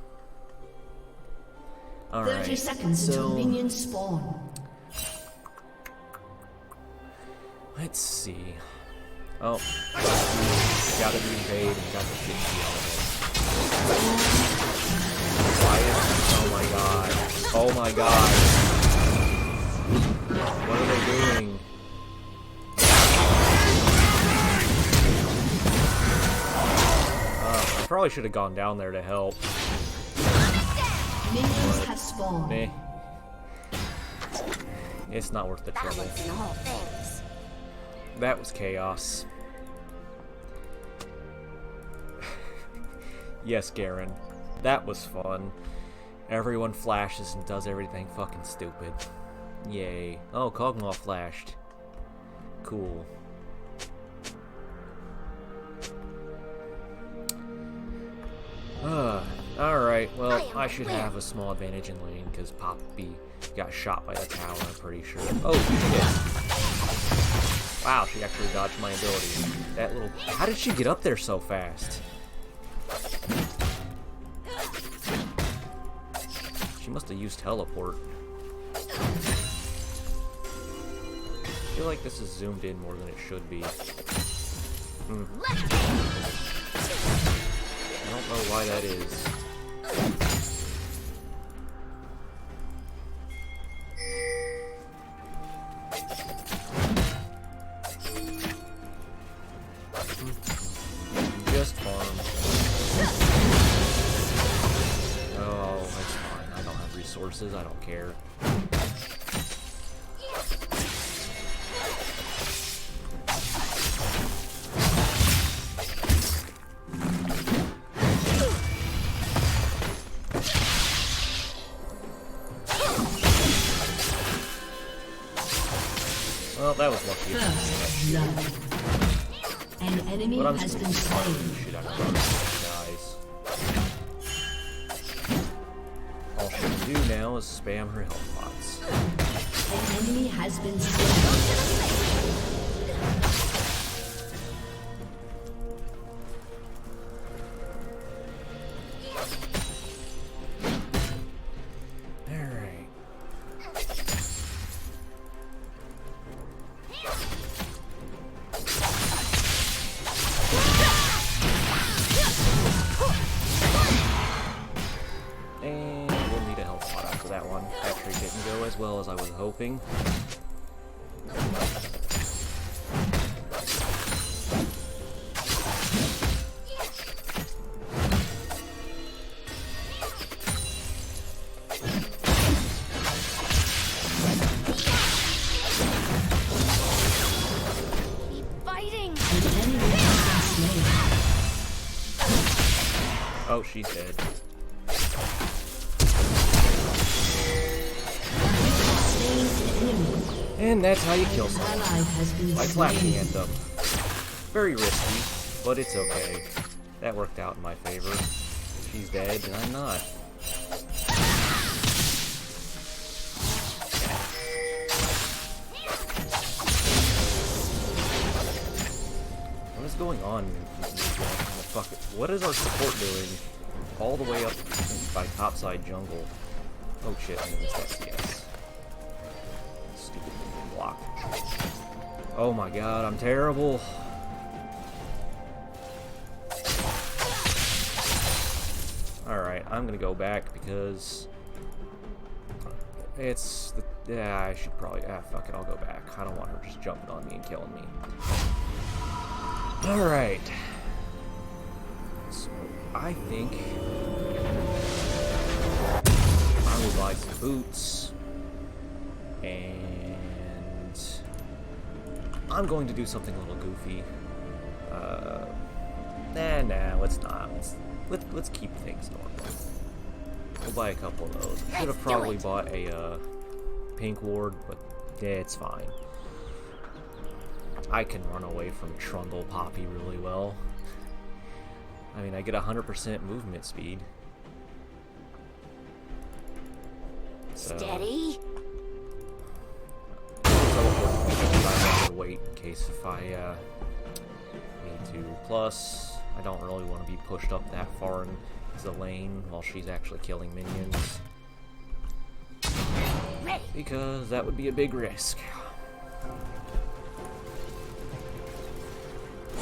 Alright, 30 seconds until minions spawn. Let's see. Oh, gotta be invade and got the shit Oh my god. Oh my god. What are they doing? I probably should have gone down there to help. Minions have spawned. Meh. It's not worth the trouble. That was chaos. Yes, Garen. That was fun. Everyone flashes and does everything fucking stupid. Yay. Oh, Kog'Maw flashed. Cool. Alright, well, I should have a small advantage in lane because Poppy got shot by the tower, I'm pretty sure. Oh, shit. Wow, she actually dodged my ability. That little... How did she get up there so fast? She must have used teleport. I feel like this is zoomed in more than it should be. I don't know why that is. horses, I don't care. Well, that was lucky. First blood. An enemy But I'm has just been gonna slain. shit out of those guys. All she can do now is spam her health pots. An enemy has been slain. Alright. And we'll need a health pot after that one. Actually didn't go as well as I was hoping. An enemy has been slain. Oh, she's dead. Slain an enemy. And that's how you kill An someone. ally has been By flashing slain. at them. Very risky, but it's okay. That worked out in my favor. She's dead, and I'm not. What is going on? What is our support doing? All the way up by topside jungle. Oh shit, I missed that CS. Stupid block. Oh my god, I'm terrible. Alright, I'm gonna go back because it's the, yeah, I should probably, fuck it, I'll go back. I don't want her just jumping on me and killing me. Alright. So, I think I will buy some boots. And I'm going to do something a little goofy. Nah, let's not. Let's keep things normal. We'll buy a couple of those. Should have probably bought a pink ward, but yeah, it's fine. I can run away from Trundle Poppy really well. I mean, I get 100% movement speed. So, Steady. I to wait in case if I need to. Plus, I don't really want to be pushed up that far into the lane while she's actually killing minions. Ready. Because that would be a big risk.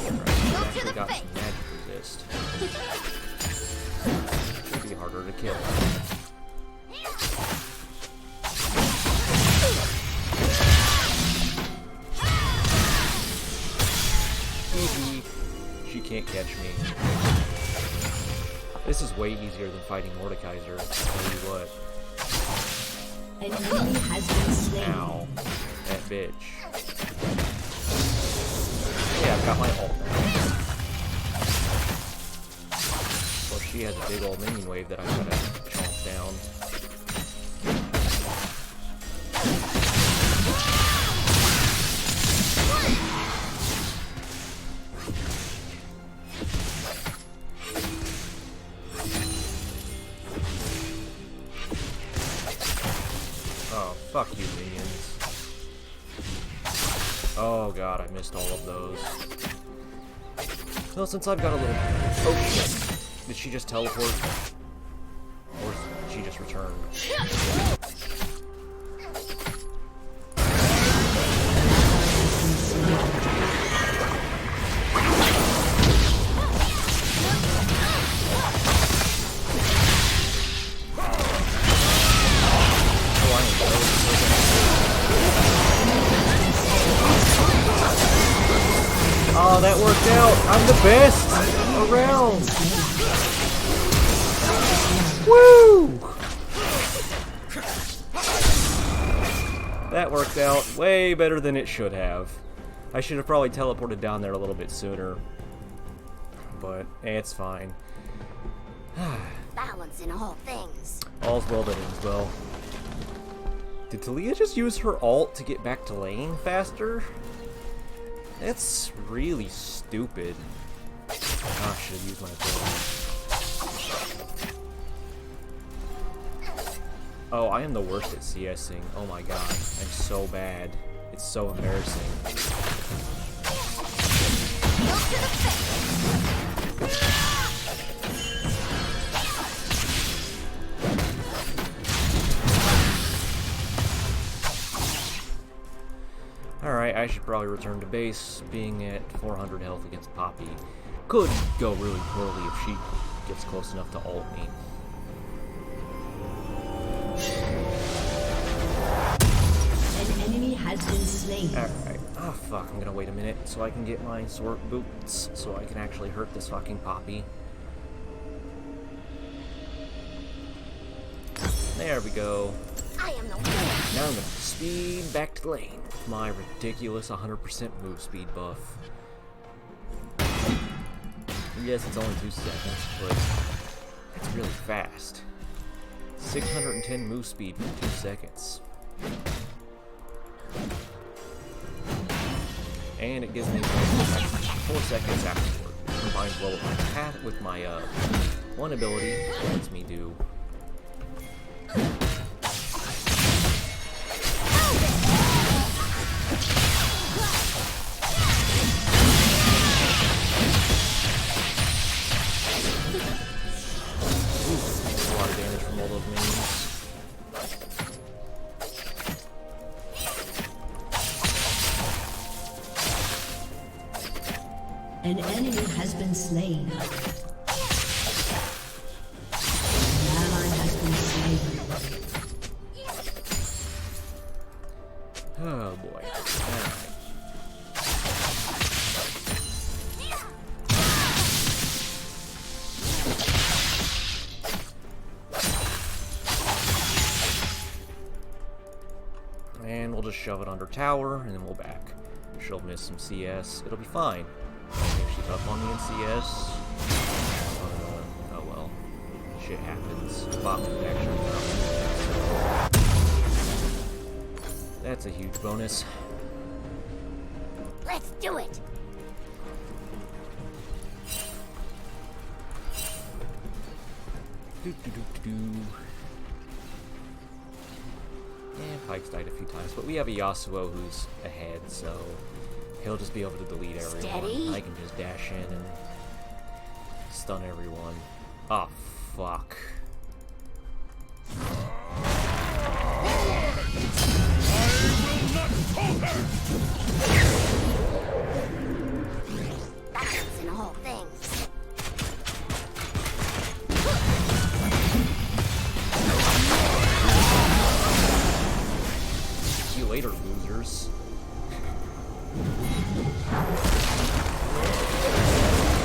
Alright, she's actually got some magic resist. Should be harder to kill. Easy. She can't catch me. This is way easier than fighting Mordekaiser. I'll tell you what. An enemy has been slain. Ow. That bitch. Yeah, I've got my ult now. Well, she has a big old minion wave that I gotta chomp down. Oh, fuck you, minions. Oh god, I missed all of those. Well, since I've got a little... Oh shit. Did she just teleport? Or did she just return? Oh, that worked out! I'm the best around! Woo! That worked out way better than it should have. I should have probably teleported down there a little bit sooner. But it's fine. Balance in all things. All's well that ends well. Did Taliyah just use her ult to get back to lane faster? That's really stupid. I should have used my ability. Oh, I am the worst at CSing. Oh my god. I'm so bad. It's so embarrassing. Alright, I should probably return to base. Being at 400 health against Poppy could go really poorly if she gets close enough to ult me. An enemy has been slain. Alright. Oh fuck, I'm gonna wait a minute so I can get my sword boots so I can actually hurt this fucking Poppy. There we go. I am the winner. Now I'm gonna speed back to the lane with my ridiculous 100% move speed buff. Yes, it's only 2 seconds, but that's really fast. 610 move speed in 2 seconds. And it gives me 4 seconds afterward. Combines well with my one ability that lets me do. A lot of damage from all those minions. An enemy has been slain. An ally has been slain. Oh boy. Alright. And we'll just shove it under tower, and then we'll back. She'll miss some CS. It'll be fine. If she's up on me in CS, oh well. Shit happens. Bot protection. That's a huge bonus. Let's do it. And Pike's died a few times, but we have a Yasuo who's ahead, so he'll just be able to delete everyone. Steady. I can just dash in and stun everyone. Oh, fuck. Balance in all things. See you later, losers.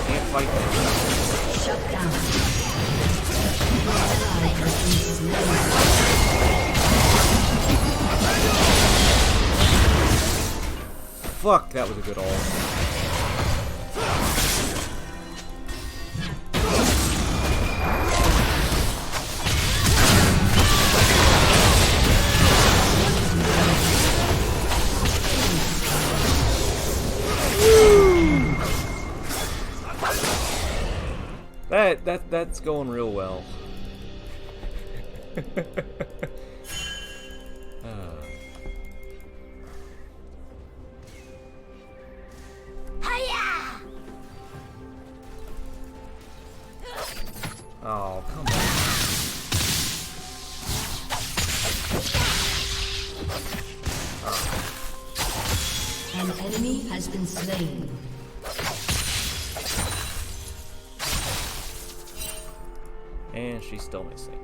Can't fight them. Shut down. Ally has been slain. Fuck, that was a good ult. That's going real well. Hiya! Oh, come on. An enemy has been slain. And she's still missing.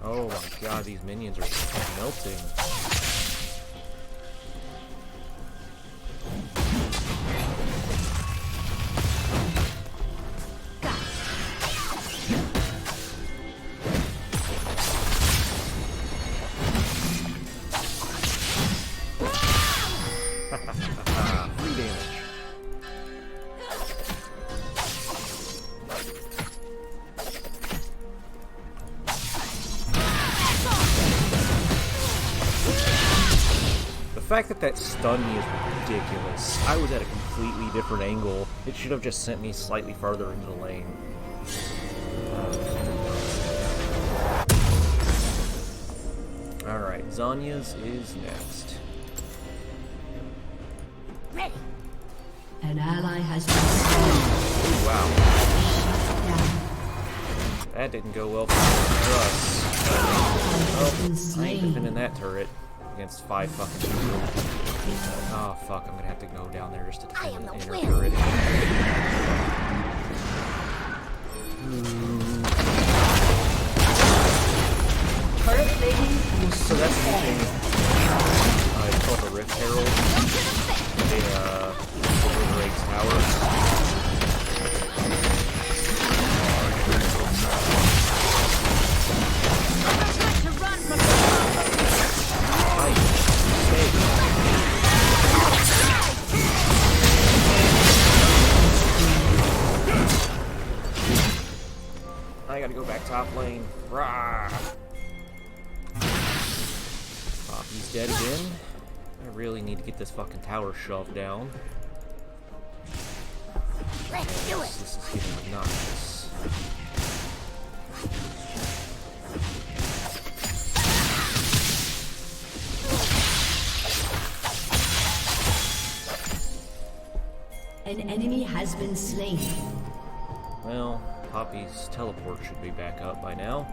Oh my god, these minions are melting. Free damage. The fact that that stunned me is ridiculous. I was at a completely different angle. It should have just sent me slightly farther into the lane. Alright, Zanya's is next. Ready. An ally has been slain. Wow. That didn't go well for us. Oh, I ain't defending that turret against 5 fucking people. Oh fuck, I'm gonna have to go down there just to defend the inner turret. So that's the thing. It's called the Rift Herald. They obliterate towers. I gotta go back top lane. Rah! He's dead again. I really need to get this fucking tower shoved down. Let's do it. This is getting obnoxious. An enemy has been slain. Well, Poppy's teleport should be back up by now.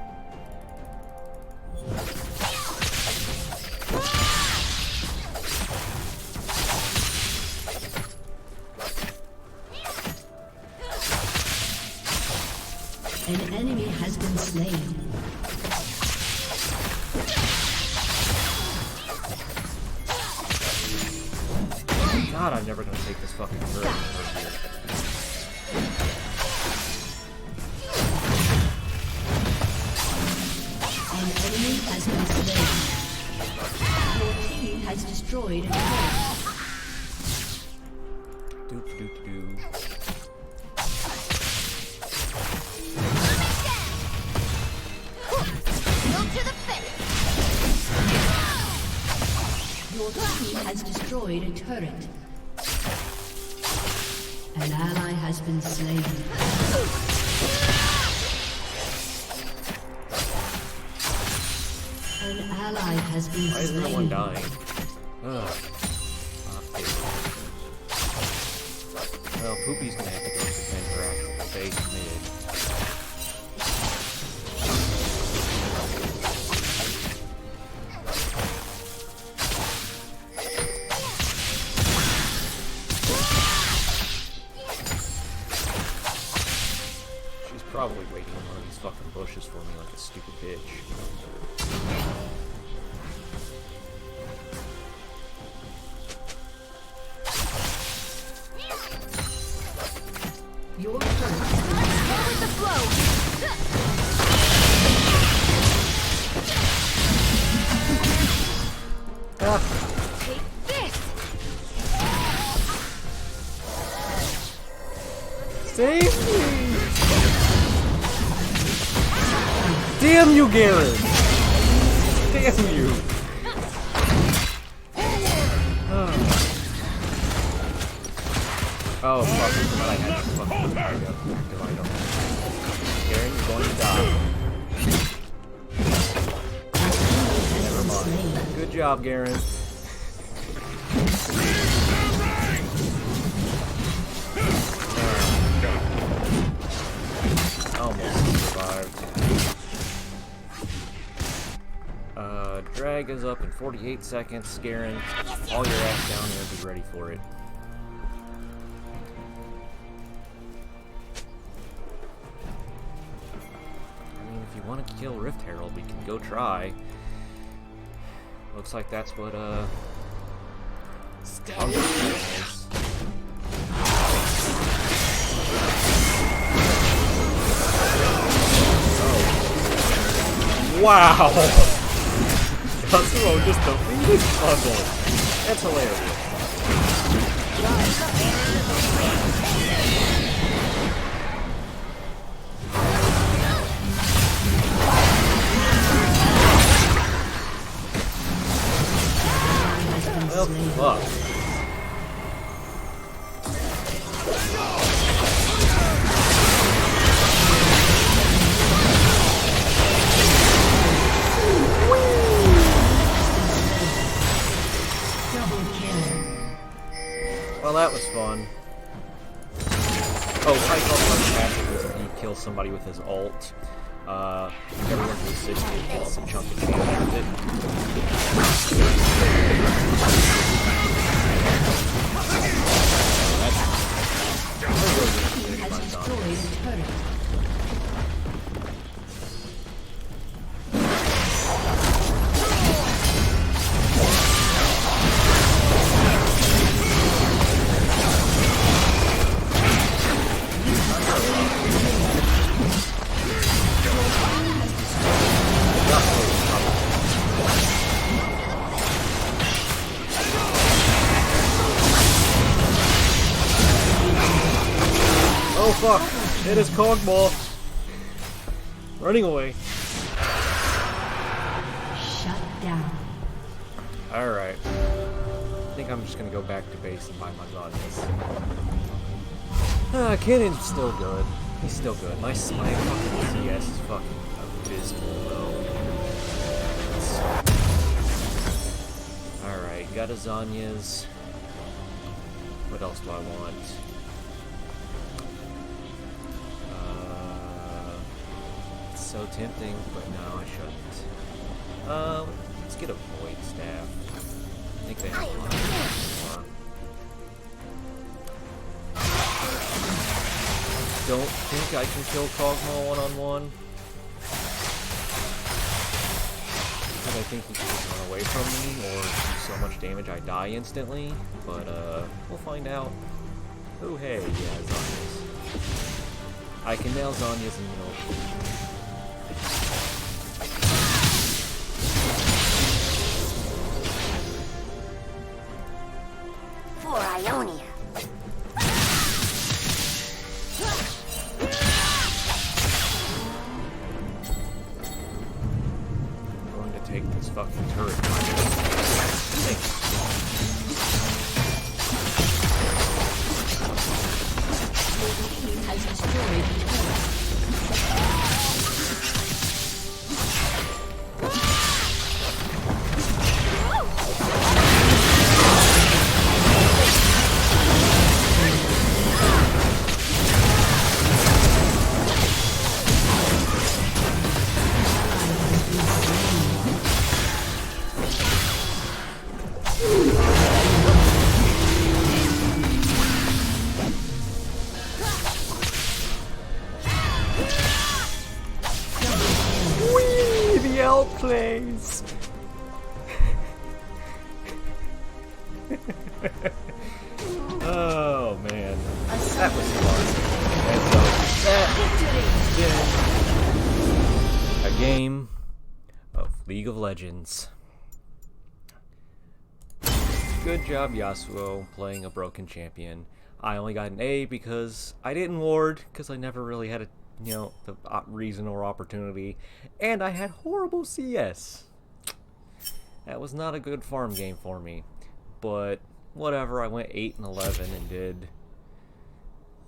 An enemy has been slain. God, I'm never gonna take this fucking turret over here. An enemy has been slain. Your team has destroyed a turret. Doop doop doo. Your team has destroyed a turret. An ally has been slain. An ally has been Why is slain. everyone dying? Ugh. Well, Poopy's gonna have to go defend her actual base mid. Probably waiting in one of these fucking bushes for me like a stupid bitch. Your turret. Forward the flow. Take this. Save me! Damn you, Garen! Damn you! Oh fuck, I forgot I had to fucking divide up. Garen, you're going to die. Never mind. Good job, Garen. Almost survived. Drag is up in 48 seconds. Garen, all your ass down here, be ready for it. I mean, if you want to kill Rift Herald, we can go try. Looks like that's what, Hunger's plan is. Oh. Wow! Kazuo just defeated Puzzle. That's hilarious. Well, fuck. Well, that was fun. Oh, I thought my passive was he kills somebody with his ult. Everyone who's 60 gets a chunk of damage with it. Oh fuck! It is Cogmaw! Running away. Shut down. Alright. I think I'm just gonna go back to base and buy my Zonias. Cannon's still good. He's still good. My fucking CS is fucking abysmal though. Alright, got a Zonias. What else do I want? It's so tempting, but no, I shouldn't. Let's get a Void Staff. I think they have one more. Don't think I can kill Cogmaw one-on-one. Because I think he can just run away from me, or do so much damage I die instantly. But, we'll find out. Oh, hey, yeah, Zonias. I can nail Zonias in the middle. For Ionia. I'm going to take this fucking turret. Thanks. Has destroyed the turret. Plays. Oh man, that was fun. And so that has been a game of League of Legends. Good job, Yasuo, playing a broken champion. I only got an A because I didn't ward, because I never really had the reason or opportunity, and I had horrible CS. That was not a good farm game for me, but whatever. I went 8 and 11 and did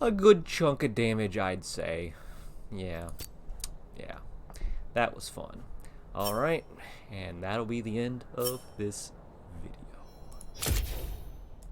a good chunk of damage, I'd say. Yeah, that was fun. Alright, and that'll be the end of this